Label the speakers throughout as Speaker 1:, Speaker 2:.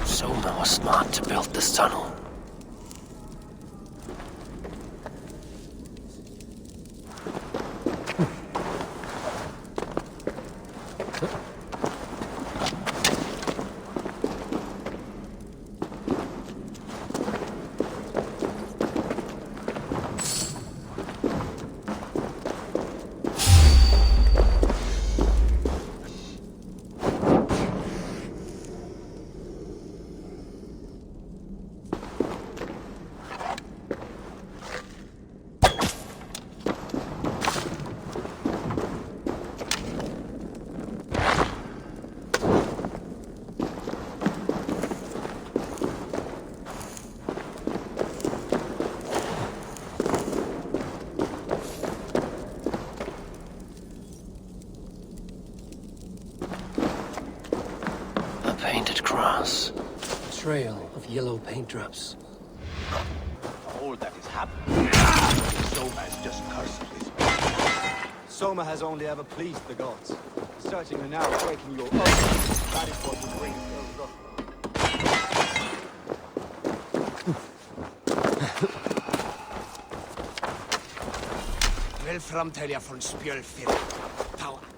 Speaker 1: Soma was smart to build this tunnel.
Speaker 2: Trail of yellow paint drops.
Speaker 3: All that is happening. Soma has just cursed this.
Speaker 4: Soma has only ever pleased the gods. Searching her now, breaking your oath. That is what will bring us ill luck.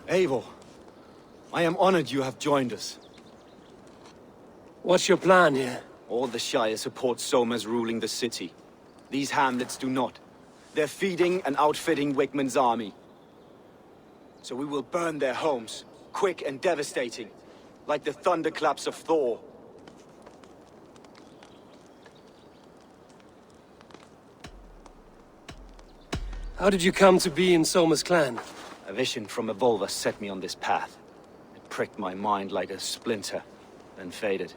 Speaker 4: Eivor, I am honored you have joined us.
Speaker 2: What's your plan here?
Speaker 4: All the Shire support Soma's ruling the city. These hamlets do not. They're feeding and outfitting Wigmund's army. So we will burn their homes, quick and devastating, like the thunderclaps of Thor.
Speaker 2: How did you come to be in Soma's clan?
Speaker 4: A vision from Eivor set me on this path. It pricked my mind like a splinter, then faded.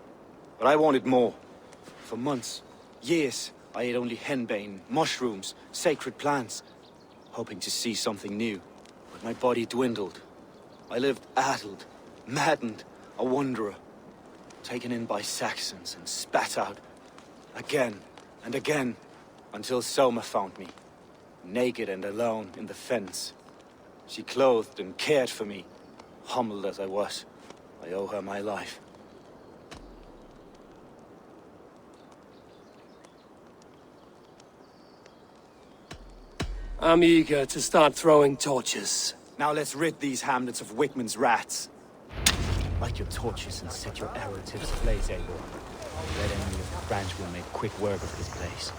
Speaker 4: But I wanted more. For months, years, I ate only henbane, mushrooms, sacred plants, hoping to see something new. But my body dwindled. I lived addled, maddened, a wanderer, taken in by Saxons and spat out again and again, until Soma found me, naked and alone in the fens. She clothed and cared for me, humbled as I was. I owe her my life.
Speaker 2: I'm eager to start throwing torches.
Speaker 4: Now let's rid these hamlets of Wigmund's rats. Light your torches and set your arrow tips ablaze, Eivor. The red enemy of the branch will make quick work of this place.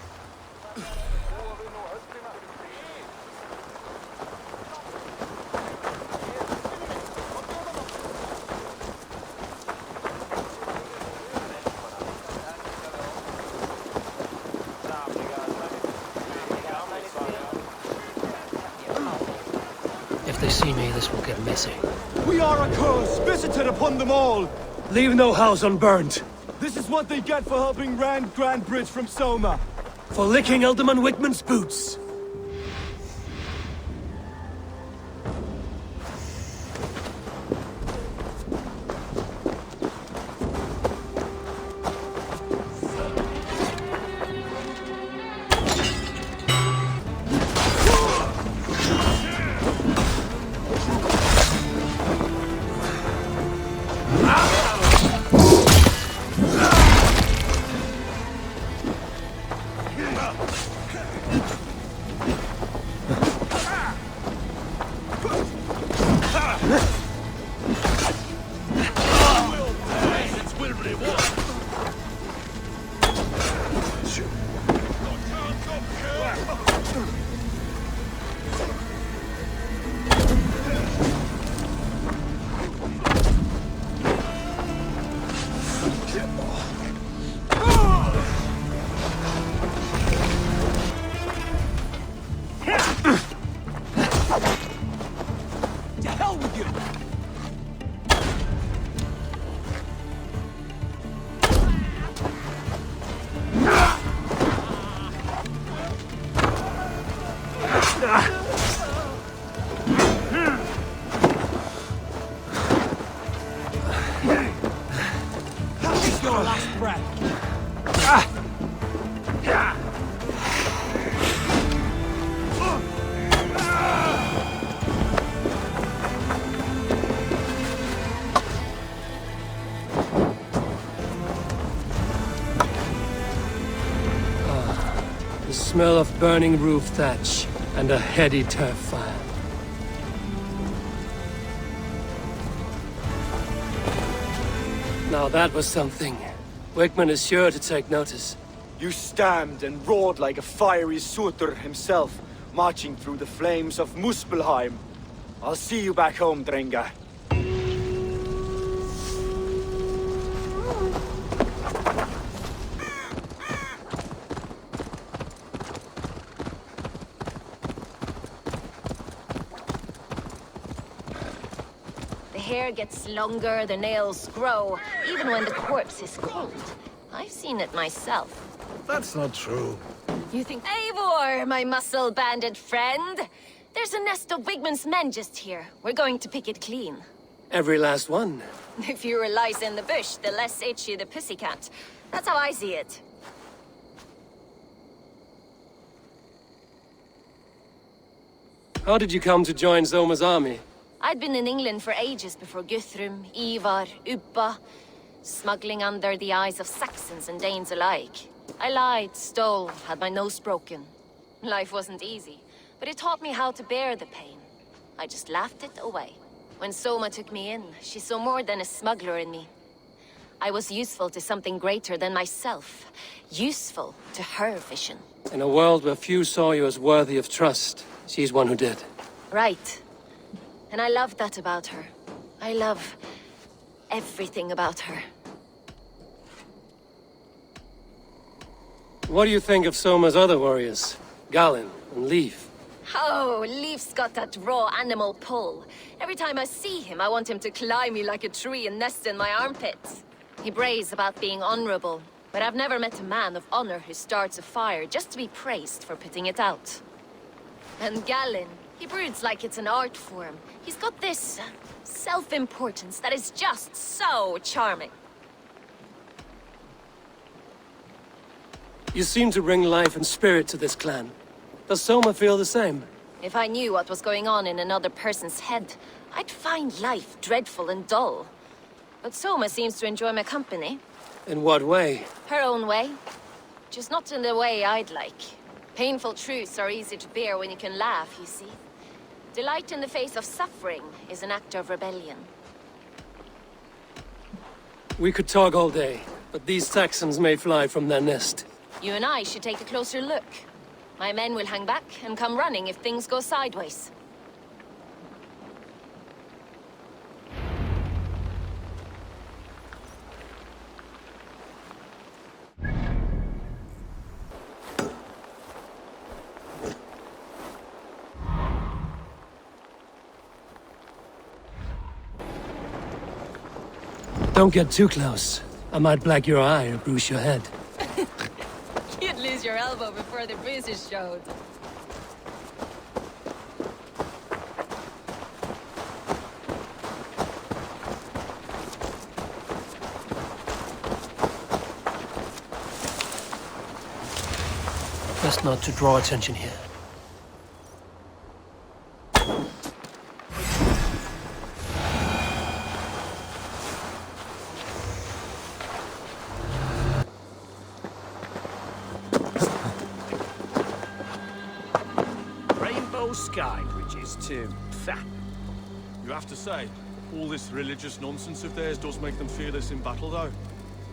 Speaker 1: If they see me, this will get messy.
Speaker 4: We are a curse visited upon them all!
Speaker 2: Leave no house unburned.
Speaker 4: This is what they get for helping Rand Grandbridge from Soma.
Speaker 2: For licking Alderman Wigmund's boots. The smell of burning roof thatch and a heady turf fire. Now that was something. Wickman is sure to take notice.
Speaker 4: You stamped and roared like a fiery Surtur himself, marching through the flames of Muspelheim. I'll see you back home, Drenga.
Speaker 5: The hair gets longer, the nails grow, even when the corpse is cold. I've seen it myself.
Speaker 6: That's not true.
Speaker 5: You think Eivor, my muscle-banded friend? There's a nest of Wigman's men just here. We're going to pick it clean.
Speaker 2: Every last one.
Speaker 5: The fewer lies in the bush, the less itchy the pussycat. That's how I see it.
Speaker 2: How did you come to join Zoma's army?
Speaker 5: I'd been in England for ages before Guthrum, Eivor, Ubba, smuggling under the eyes of Saxons and Danes alike. I lied, stole, had my nose broken. Life wasn't easy, but it taught me how to bear the pain. I just laughed it away. When Soma took me in, she saw more than a smuggler in me. I was useful to something greater than myself. Useful to her vision.
Speaker 2: In a world where few saw you as worthy of trust, she's one who did.
Speaker 5: Right. And I love that about her. I love everything about her.
Speaker 2: What do you think of Soma's other warriors? Galinn and Leif?
Speaker 5: Oh, Leif's got that raw animal pull. Every time I see him, I want him to climb me like a tree and nest in my armpits. He brays about being honorable, but I've never met a man of honor who starts a fire just to be praised for putting it out. And Galinn, he broods like it's an art form. He's got this self-importance that is just so charming.
Speaker 2: You seem to bring life and spirit to this clan. Does Soma feel the same?
Speaker 5: If I knew what was going on in another person's head, I'd find life dreadful and dull. But Soma seems to enjoy my company.
Speaker 2: In what way?
Speaker 5: Her own way. Just not in the way I'd like. Painful truths are easy to bear when you can laugh, you see. Delight in the face of suffering is an act of rebellion.
Speaker 2: We could talk all day, but these Saxons may fly from their nest.
Speaker 5: You and I should take a closer look. My men will hang back and come running if things go sideways.
Speaker 2: Don't get too close. I might black your eye or bruise your head.
Speaker 5: You'd lose your elbow before the bruises showed.
Speaker 2: Best not to draw attention here.
Speaker 7: Sky bridges too.
Speaker 6: You have to say, all this religious nonsense of theirs does make them fearless in battle, though.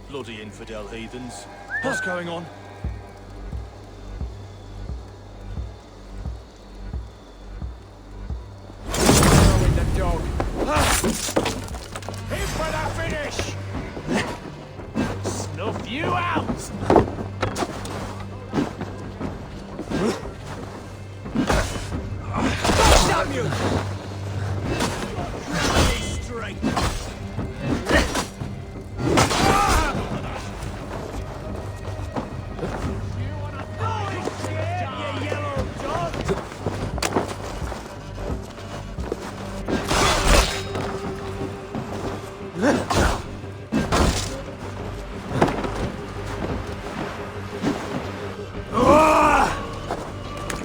Speaker 6: Bloody infidel heathens. What's going on?
Speaker 7: Throwing the dog. In for the finish! Snuff you out! Damn you! Straight.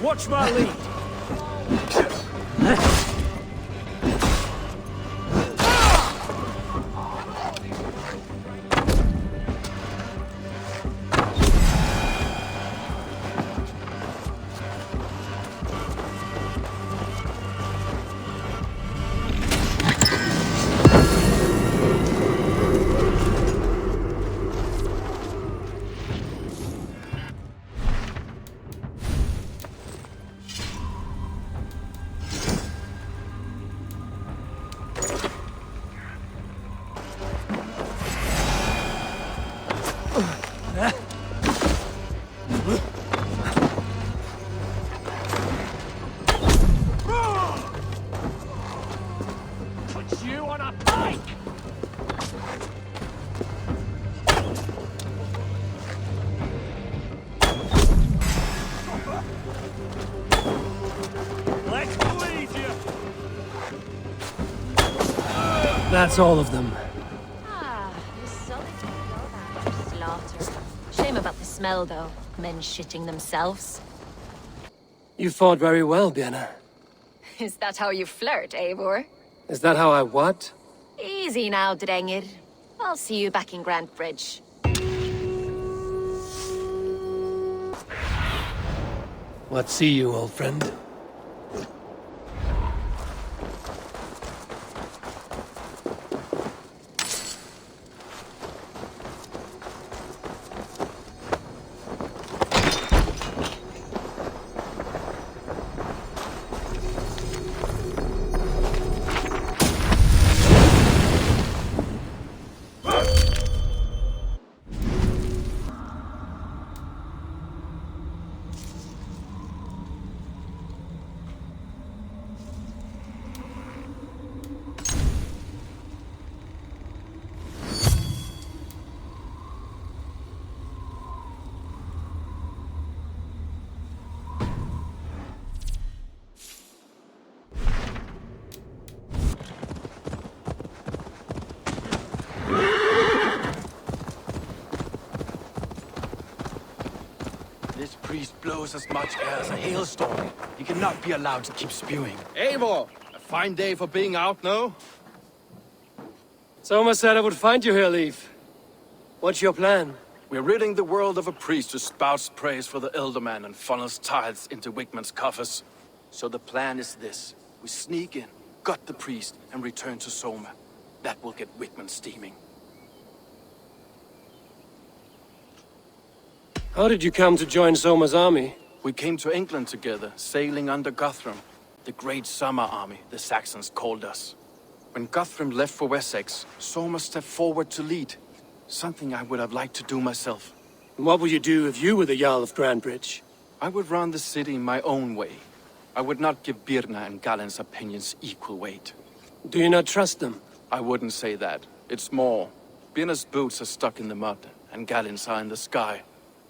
Speaker 7: Watch my lead. Put you on a pike! Let's bleed you!
Speaker 2: That's all of them.
Speaker 5: Ah, the solid blood after slaughter. Shame about the smell, though. Men shitting themselves.
Speaker 2: You fought very well, Bianna.
Speaker 5: Is that how you flirt, Eivor?
Speaker 2: Is that how I what?
Speaker 5: Easy now, Drengir. I'll see you back in Grand Bridge.
Speaker 2: What see you, old friend?
Speaker 3: This priest blows as much air as a hailstorm. He cannot be allowed to keep spewing.
Speaker 6: Eivor! A fine day for being out, no?
Speaker 2: Soma said I would find you here, Leif. What's your plan?
Speaker 6: We're ridding the world of a priest who spouts praise for the Elderman and funnels tithes into Wigman's coffers. So the plan is this. We sneak in, gut the priest, and return to Soma. That will get Wigman steaming.
Speaker 2: How did you come to join Soma's army?
Speaker 6: We came to England together, sailing under Guthrum. The great summer army, the Saxons called us. When Guthrum left for Wessex, Soma stepped forward to lead. Something I would have liked to do myself.
Speaker 2: And what would you do if you were the Jarl of Grandbridge?
Speaker 6: I would run the city my own way. I would not give Birna and Galen's opinions equal weight.
Speaker 2: Do you not trust them?
Speaker 6: I wouldn't say that. It's more. Birna's boots are stuck in the mud, and Galen's are in the sky.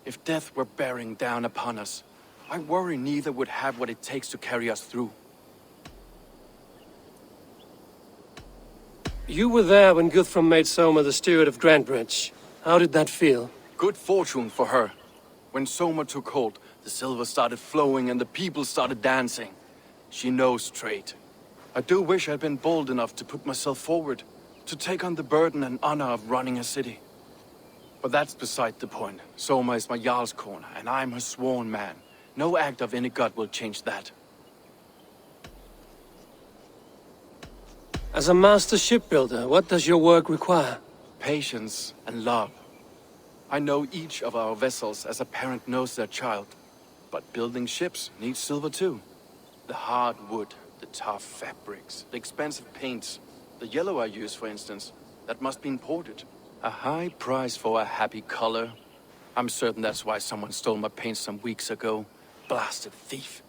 Speaker 6: If death were bearing down upon us, I worry neither would have what it takes to carry us through.
Speaker 2: You were there when Guthrum made Soma the steward of Grandbridge. How did that feel?
Speaker 6: Good fortune for her. When Soma took hold, the silver started flowing and the people started dancing. She knows trade. I do wish I'd been bold enough to put myself forward, to take on the burden and honor of running a city. But that's beside the point. Soma is my Jarl's corner, and I'm her sworn man. No act of any god will change that.
Speaker 2: As a master shipbuilder, what does your work require?
Speaker 6: Patience and love. I know each of our vessels as a parent knows their child. But building ships needs silver too. The hard wood, the tough fabrics, the expensive paints. The yellow I use, for instance, that must be imported. A high price for a happy color. I'm certain that's why someone stole my paint some weeks ago. Blasted thief.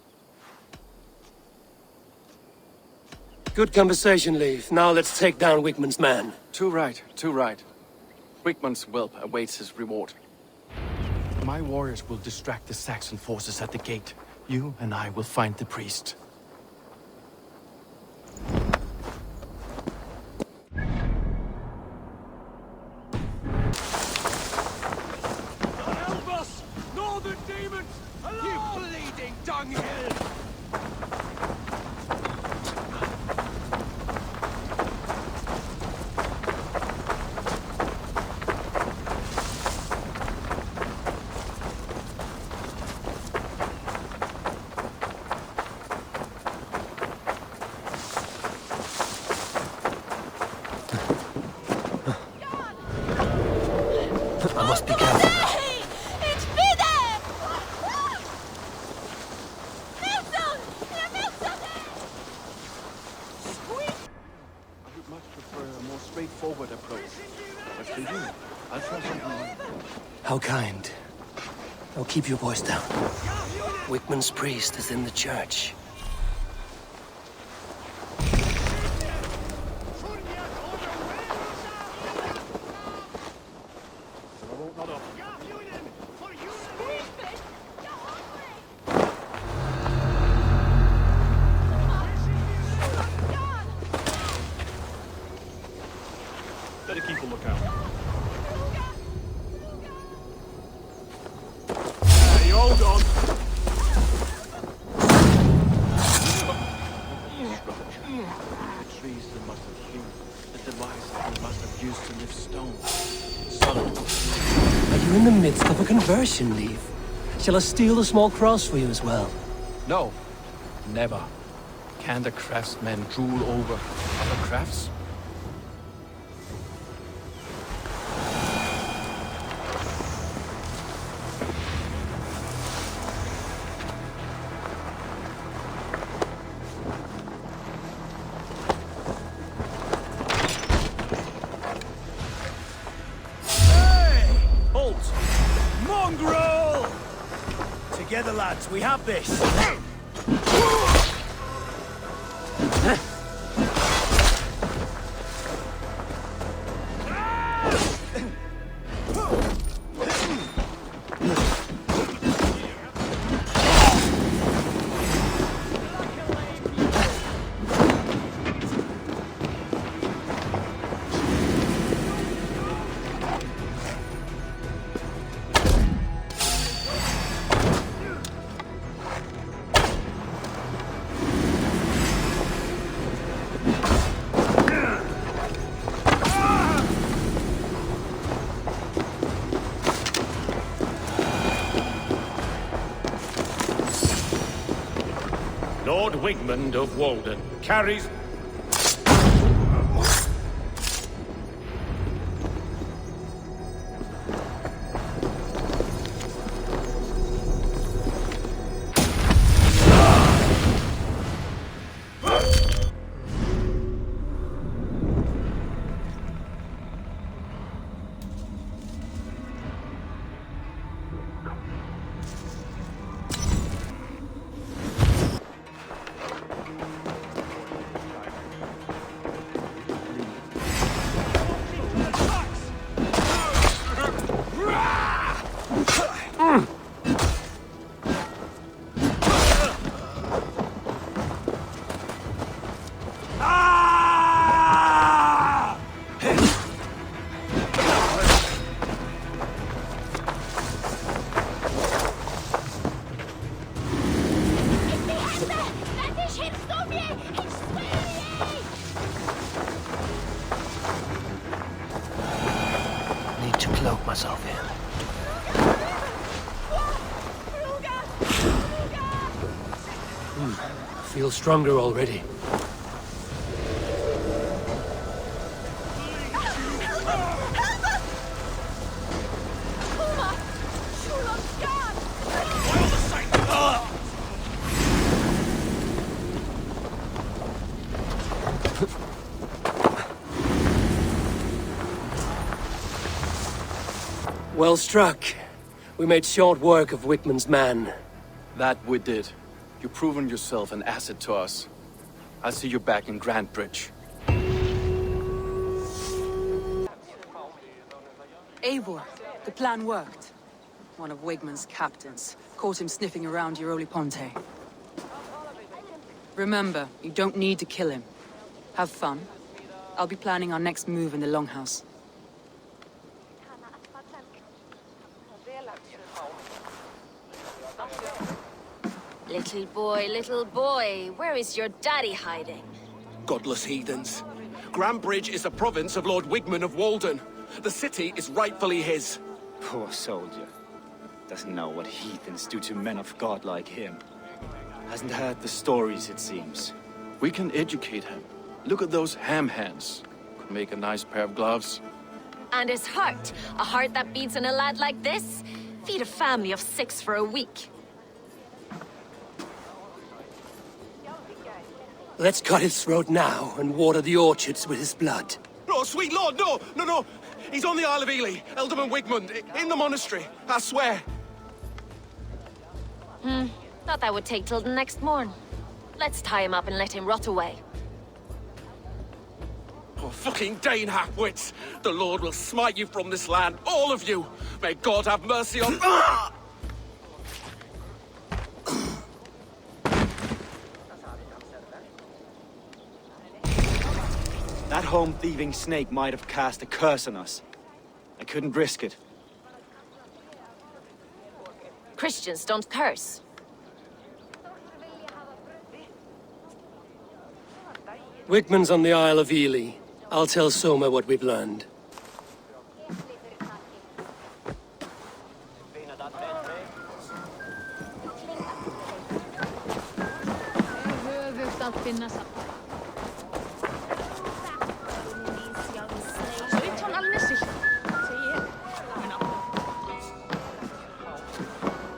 Speaker 2: Good conversation, Leif. Now let's take down Wigman's man.
Speaker 6: Too right, too right. Wigman's whelp awaits his reward. My warriors will distract the Saxon forces at the gate. You and I will find the priest.
Speaker 7: Help us! Northern demons! You bleeding dunghill!
Speaker 2: I must be careful.
Speaker 6: I would much prefer a more straightforward approach. But for you, I'll try something new.
Speaker 2: How kind. Now keep your voice down. Wickman's priest is in the church.
Speaker 3: Better keep a lookout. Hey, hold on!
Speaker 6: The trees that must have hewn, the device that they must have used to lift stone. Solid.
Speaker 2: Are you in the midst of a conversion, Leaf? Shall I steal the small cross for you as well?
Speaker 6: No, never. Can the craftsmen drool over other crafts?
Speaker 3: Halt! Mongrel! Together, lads, we have this!
Speaker 7: Lord Wigmund of Walden carries...
Speaker 2: Need to cloak myself in. Feel stronger already. Well struck. We made short work of Wickman's man.
Speaker 6: That we did. You've proven yourself an asset to us. I'll see you back in Grantbridge.
Speaker 8: Eivor, the plan worked. One of Wigman's captains caught him sniffing around Euroli Ponte. Remember, you don't need to kill him. Have fun. I'll be planning our next move in the Longhouse.
Speaker 5: Little boy, where is your daddy hiding?
Speaker 7: Godless heathens. Grantbridge is a province of Lord Wigmund of Walden. The city is rightfully his.
Speaker 4: Poor soldier. Doesn't know what heathens do to men of God like him. Hasn't heard the stories, it seems.
Speaker 6: We can educate him. Look at those ham hands. Could make a nice pair of gloves.
Speaker 5: And his heart, a heart that beats in a lad like this? Feed a family of 6 for a week.
Speaker 2: Let's cut his throat now and water the orchards with his blood.
Speaker 7: Oh, sweet lord, no, no, no. He's on the Isle of Ely, Ealdorman Wigmund, in the monastery, I swear.
Speaker 5: Thought that would take till the next morn. Let's tie him up and let him rot away.
Speaker 7: Oh, fucking Dane half-wits! The Lord will smite you from this land, all of you! May God have mercy on... Ah!
Speaker 4: That home-thieving snake might have cast a curse on us. I couldn't risk it.
Speaker 5: Christians don't curse.
Speaker 2: Wigman's on the Isle of Ely. I'll tell Soma what we've learned.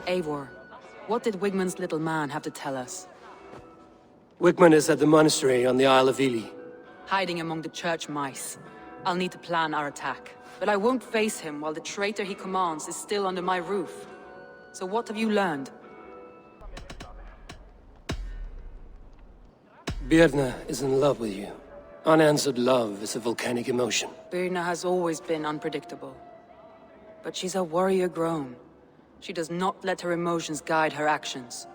Speaker 8: Eivor, what did Wigman's little man have to tell us?
Speaker 2: Wigman is at the monastery on the Isle of Ely.
Speaker 8: Hiding among the church mice. I'll need to plan our attack. But I won't face him while the traitor he commands is still under my roof. So what have you learned?
Speaker 2: Birna is in love with you. Unanswered love is a volcanic emotion.
Speaker 8: Birna has always been unpredictable. But she's a warrior grown. She does not let her emotions guide her actions.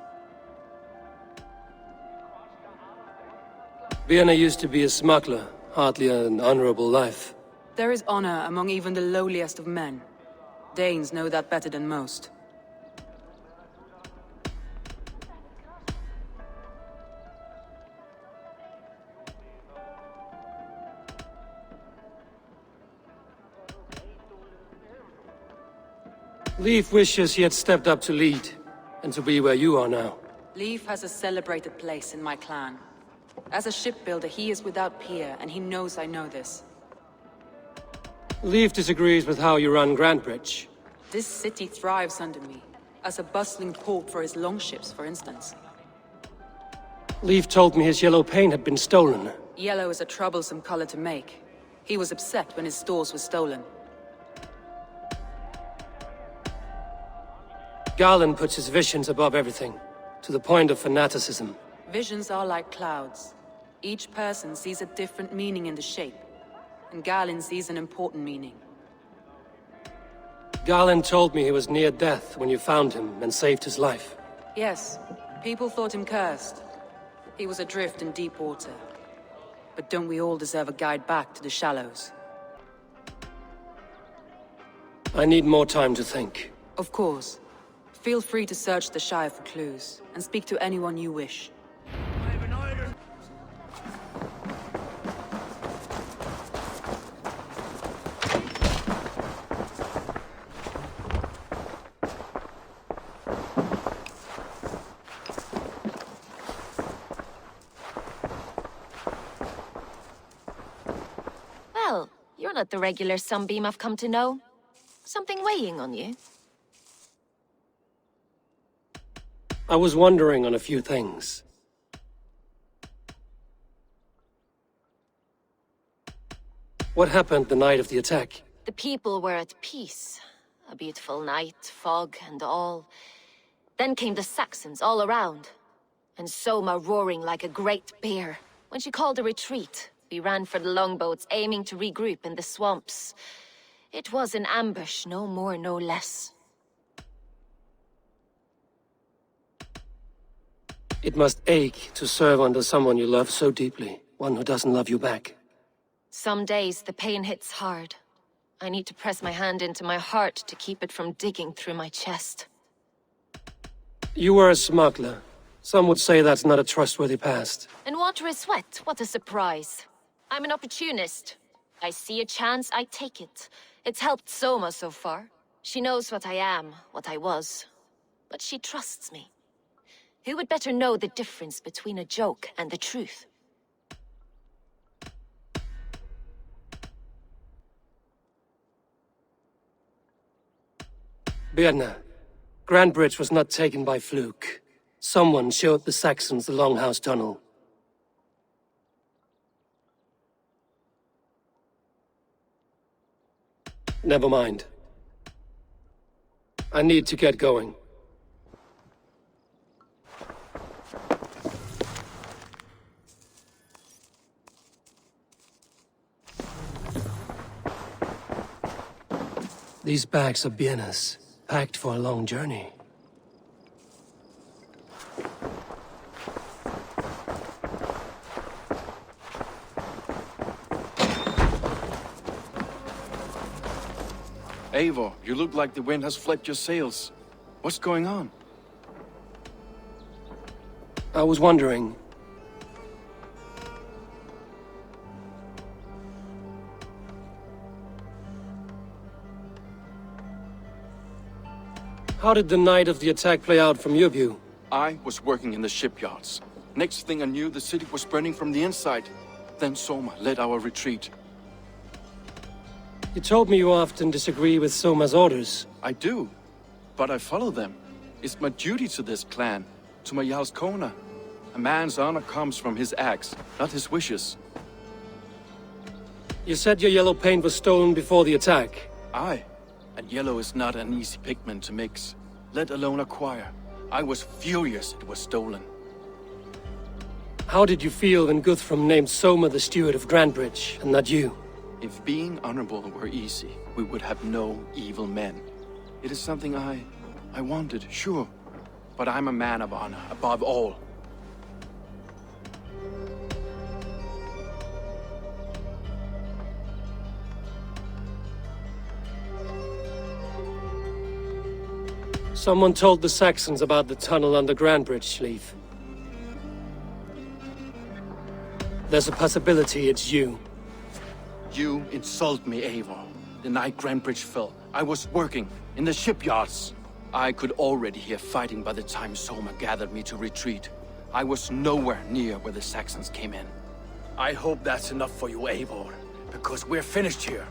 Speaker 2: Birna used to be a smuggler, hardly an honorable life.
Speaker 8: There is honor among even the lowliest of men. Danes know that better than most.
Speaker 2: Leif wishes he had stepped up to lead, and to be where you are now.
Speaker 8: Leif has a celebrated place in my clan. As a shipbuilder, he is without peer, and he knows I know this.
Speaker 2: Leif disagrees with how you run Grantbridge.
Speaker 8: This city thrives under me, as a bustling port for his longships, for instance.
Speaker 2: Leif told me his yellow paint had been stolen.
Speaker 8: Yellow is a troublesome color to make. He was upset when his stores were stolen.
Speaker 2: Garland puts his visions above everything, to the point of fanaticism.
Speaker 8: Visions are like clouds. Each person sees a different meaning in the shape, and Garland sees an important meaning.
Speaker 2: Garland told me he was near death when you found him and saved his life.
Speaker 8: Yes, people thought him cursed. He was adrift in deep water. But don't we all deserve a guide back to the shallows?
Speaker 2: I need more time to think.
Speaker 8: Of course. Feel free to search the Shire for clues, and speak to anyone you wish.
Speaker 5: Well, you're not the regular sunbeam I've come to know. Something weighing on you?
Speaker 2: I was wondering on a few things. What happened the night of the attack?
Speaker 5: The people were at peace. A beautiful night, fog and all. Then came the Saxons all around. And Soma roaring like a great bear. When she called a retreat, we ran for the longboats, aiming to regroup in the swamps. It was an ambush, no more, no less.
Speaker 2: It must ache to serve under someone you love so deeply, one who doesn't love you back.
Speaker 5: Some days the pain hits hard. I need to press my hand into my heart to keep it from digging through my chest.
Speaker 2: You were a smuggler. Some would say that's not a trustworthy past.
Speaker 5: And water is wet, what a surprise. I'm an opportunist. I see a chance, I take it. It's helped Soma so far. She knows what I am, what I was. But she trusts me. Who would better know the difference between a joke and the truth?
Speaker 2: Birna, Grantbridge was not taken by fluke. Someone showed the Saxons the Longhouse Tunnel. Never mind. I need to get going. These bags are bienes, packed for a long journey.
Speaker 6: Eivor, you look like the wind has flipped your sails. What's going on?
Speaker 2: I was wondering... How did the night of the attack play out from your view?
Speaker 6: I was working in the shipyards. Next thing I knew, the city was burning from the inside. Then Soma led our retreat.
Speaker 2: You told me you often disagree with Soma's orders.
Speaker 6: I do, but I follow them. It's my duty to this clan, to my Jarl's Kona. A man's honor comes from his acts, not his wishes.
Speaker 2: You said your yellow paint was stolen before the attack.
Speaker 6: Aye, and yellow is not an easy pigment to mix, let alone acquire. I was furious it was stolen.
Speaker 2: How did you feel when Guthrum named Soma the steward of Grandbridge, and not you?
Speaker 6: If being honorable were easy, we would have no evil men. It is something I wanted, sure. But I'm a man of honor, above all.
Speaker 2: Someone told the Saxons about the tunnel under Grandbridge, Leif. There's a possibility it's you.
Speaker 6: You insult me, Eivor. The night Grandbridge fell, I was working in the shipyards. I could already hear fighting by the time Soma gathered me to retreat. I was nowhere near where the Saxons came in. I hope that's enough for you, Eivor, because we're finished here.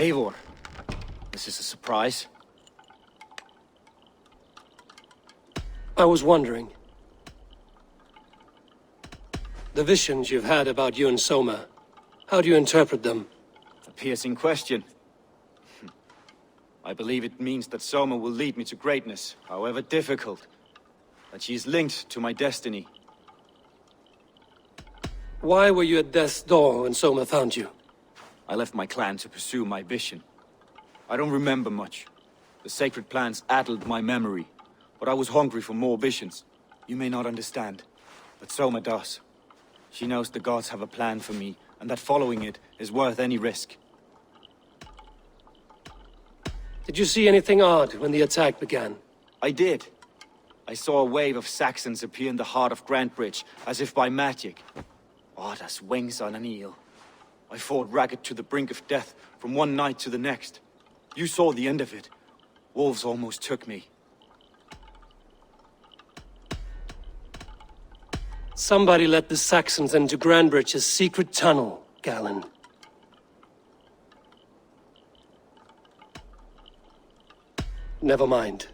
Speaker 4: Eivor, this is a surprise.
Speaker 2: I was wondering. The visions you've had about you and Soma, how do you interpret them?
Speaker 4: A piercing question. I believe it means that Soma will lead me to greatness, however difficult. That she is linked to my destiny.
Speaker 2: Why were you at death's door when Soma found you?
Speaker 4: I left my clan to pursue my vision. I don't remember much. The sacred plans addled my memory, but I was hungry for more visions. You may not understand, but Soma does. She knows the gods have a plan for me, and that following it is worth any risk.
Speaker 2: Did you see anything odd when the attack began?
Speaker 4: I did. I saw a wave of Saxons appear in the heart of Grandbridge, as if by magic. Odd as wings on an eel. I fought ragged to the brink of death from one night to the next. You saw the end of it. Wolves almost took me.
Speaker 2: Somebody let the Saxons into Grandbridge's secret tunnel, Galen. Never mind.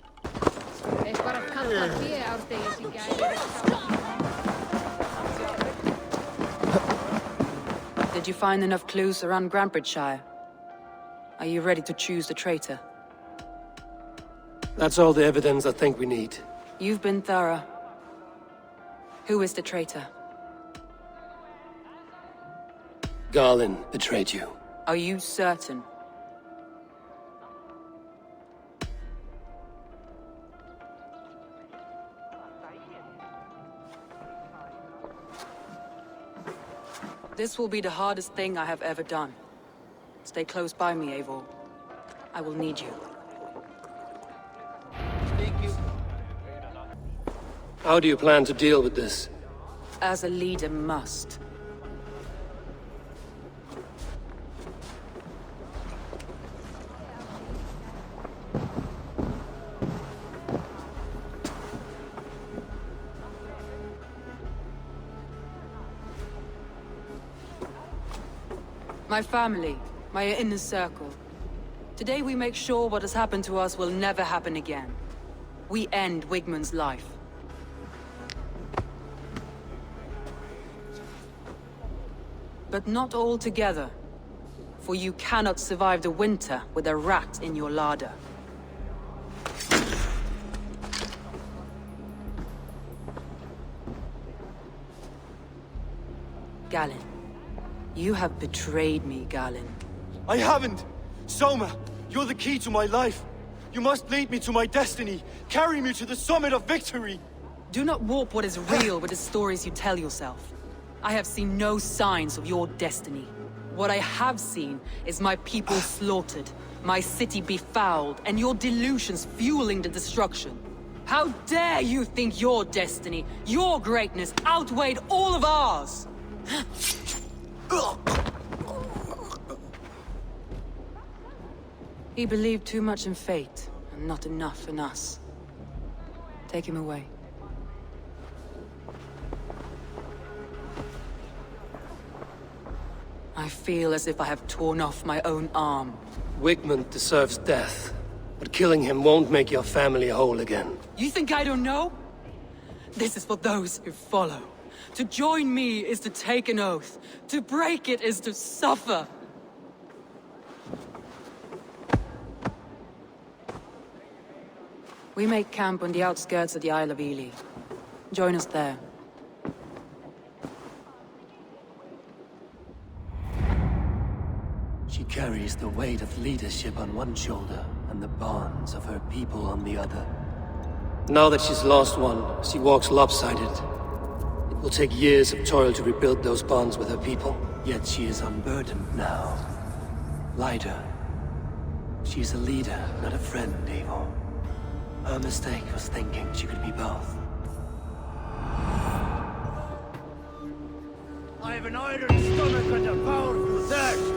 Speaker 8: Did you find enough clues around Grandbridgeshire? Are you ready to choose the traitor?
Speaker 2: That's all the evidence I think we need.
Speaker 8: You've been thorough. Who is the traitor?
Speaker 2: Galen betrayed you.
Speaker 8: Are you certain? This will be the hardest thing I have ever done. Stay close by me, Eivor. I will need you.
Speaker 2: How do you plan to deal with this?
Speaker 8: As a leader must. My family, my inner circle. Today we make sure what has happened to us will never happen again. We end Wigmund's life. But not all together. for you cannot survive the winter with a rat in your larder. Galen, you have betrayed me, Galen.
Speaker 4: I haven't! Soma, you're the key to my life. You must lead me to my destiny. Carry me to the summit of victory.
Speaker 8: Do not warp what is real with the stories you tell yourself. I have seen no signs of your destiny. What I have seen is my people slaughtered, my city befouled, and your delusions fueling the destruction. How dare you think your destiny, your greatness, outweighed all of ours? He believed too much in fate, and not enough in us. Take him away. I feel as if I have torn off my own arm.
Speaker 2: Wigmund deserves death, but killing him won't make your family whole again.
Speaker 8: You think I don't know? This is for those who follow. To join me is to take an oath. To break it is to suffer. We make camp on the outskirts of the Isle of Ely. Join us there.
Speaker 2: She carries the weight of leadership on one shoulder and the bonds of her people on the other. Now that she's lost one, she walks lopsided. It will take years of toil to rebuild those bonds with her people, yet she is unburdened now. Lighter. She's a leader, not a friend, Eivor. Her mistake was thinking she could be both.
Speaker 3: I have an iron stomach and a powerful thirst.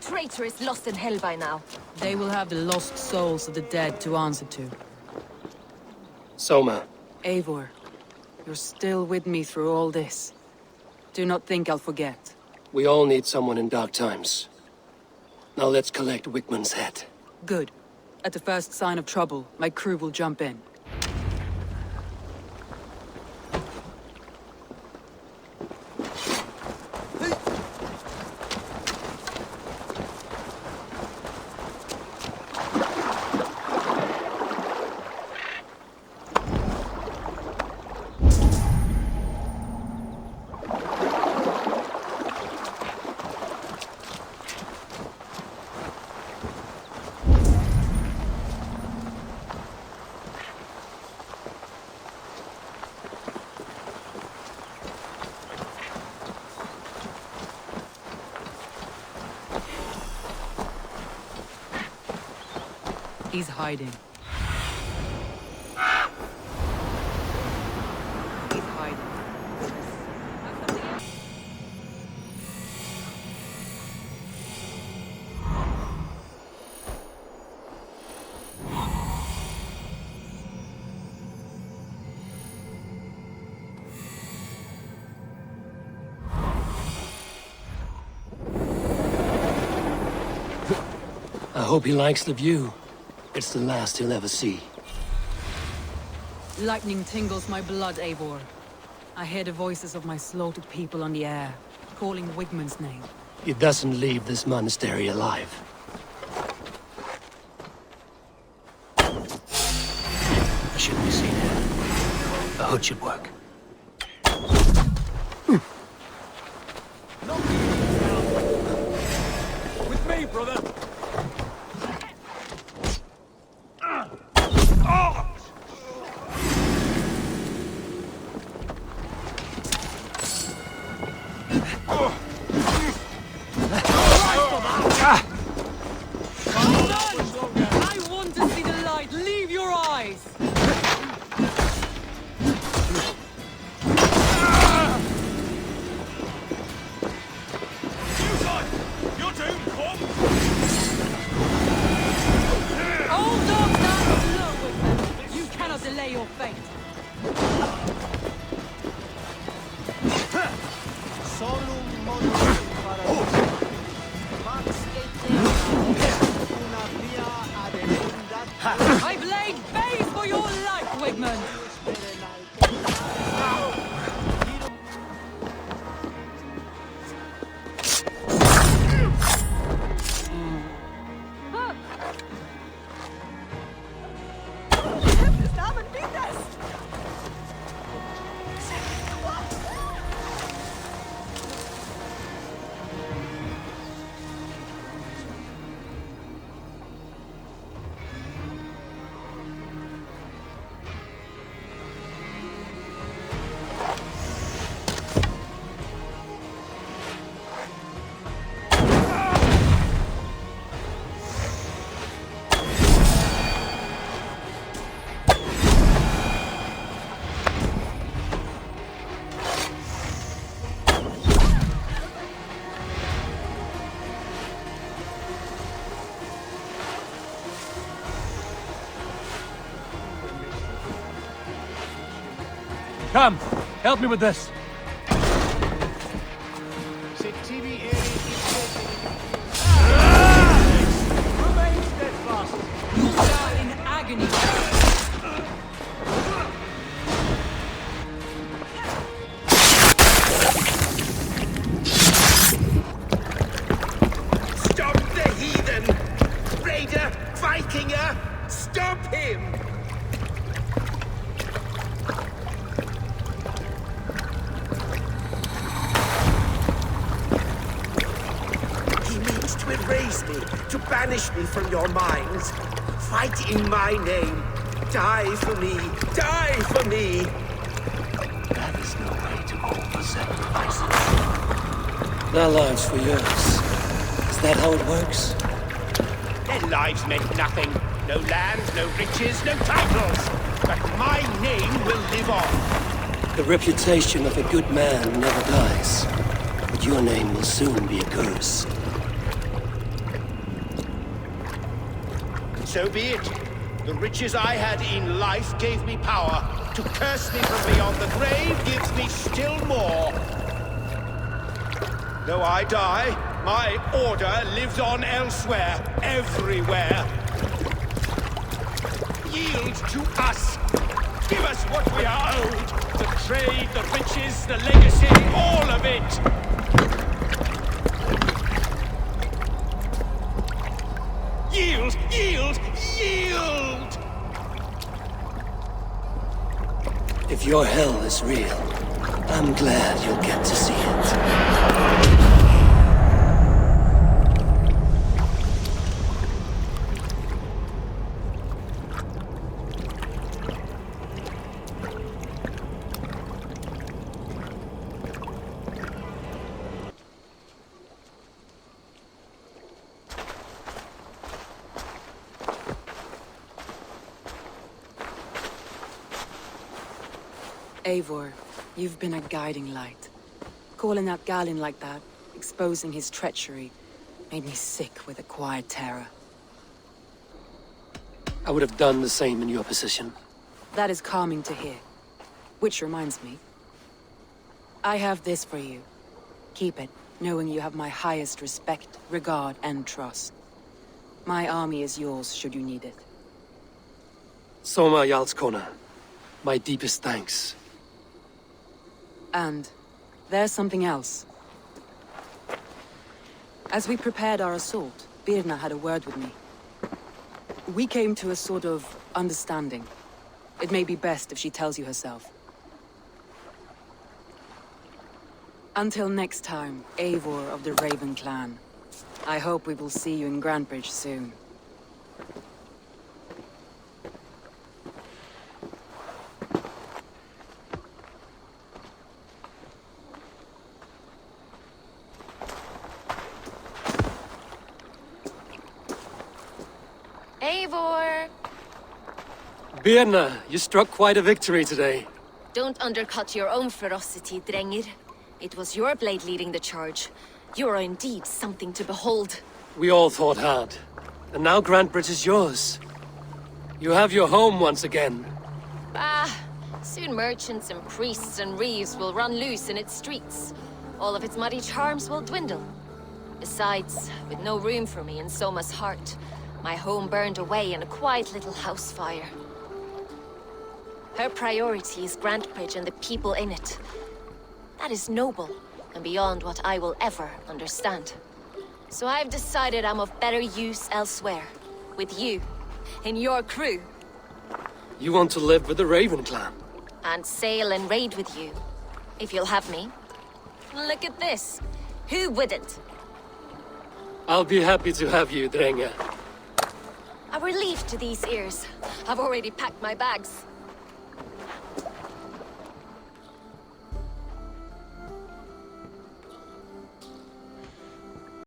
Speaker 5: Traitor is lost in hell by now.
Speaker 8: They will have the lost souls of the dead to answer to.
Speaker 2: Soma.
Speaker 8: Eivor, you're still with me through all this. Do not think I'll forget.
Speaker 2: We all need someone in dark times. Now let's collect Wigmund's head.
Speaker 8: Good. At the first sign of trouble, my crew will jump in. He's hiding. He's hiding.
Speaker 2: I hope he likes the view. It's the last he'll ever see.
Speaker 8: Lightning tingles my blood, Eivor. I hear the voices of my slaughtered people on the air, calling Wigmund's name.
Speaker 2: He doesn't leave this monastery alive. I shouldn't be seen here. A hood should work.
Speaker 3: With me, brother.
Speaker 8: I want to see the light! Leave your eyes!
Speaker 2: Come, help me with this.
Speaker 3: Remain steadfast.
Speaker 8: You die in agony.
Speaker 7: Stop the heathen! Raider! Vikinger! Stop him! He means to erase me, to banish me from your minds. Fight in my name. Die for me. Die for me.
Speaker 1: That is no way to offer sacrifices.
Speaker 2: Their lives for yours. Is that how it works?
Speaker 3: Their lives meant nothing. No land, no riches, no titles. But my name will live on.
Speaker 2: The reputation of a good man never dies. But your name will soon be a curse.
Speaker 3: So be it. The riches I had in life gave me power. To curse me from beyond the grave gives me still more. Though I die, my order lives on elsewhere, everywhere. Yield to us. Give us what we are owed. The trade, the riches, the legacy, all of it. Yield, yield, yield!
Speaker 2: If your hell is real, I'm glad you'll get to see it.
Speaker 8: Eivor, you've been a guiding light. Calling out Galinn like that, exposing his treachery, made me sick with a quiet terror.
Speaker 2: I would have done the same in your position.
Speaker 8: That is calming to hear. Which reminds me. I have this for you. Keep it, knowing you have my highest respect, regard, and trust. My army is yours, should you need it.
Speaker 2: Soma Jarlskona, my deepest thanks.
Speaker 8: And there's something else. As we prepared our assault, Birna had a word with me. We came to a sort of understanding. It may be best if she tells you herself. Until next time, Eivor of the Raven Clan. I hope we will see you in Grantebridge soon.
Speaker 5: Eivor!
Speaker 2: Birna, you struck quite a victory today.
Speaker 5: Don't undercut your own ferocity, Drengir. It was your blade leading the charge. You are indeed something to behold.
Speaker 2: We all thought hard. And now Grantebridge is yours. You have your home once again.
Speaker 5: Soon merchants and priests and reeves will run loose in its streets. All of its muddy charms will dwindle. Besides, with no room for me in Soma's heart, my home burned away in a quiet little house fire. Her priority is Grantebridge and the people in it. That is noble, and beyond what I will ever understand. So I've decided I'm of better use elsewhere. With you, in your crew.
Speaker 2: You want to live with the Raven Clan?
Speaker 5: And sail and raid with you, if you'll have me. Look at this. Who wouldn't?
Speaker 2: I'll be happy to have you, Drenge.
Speaker 5: A relief to these ears. I've already packed my bags.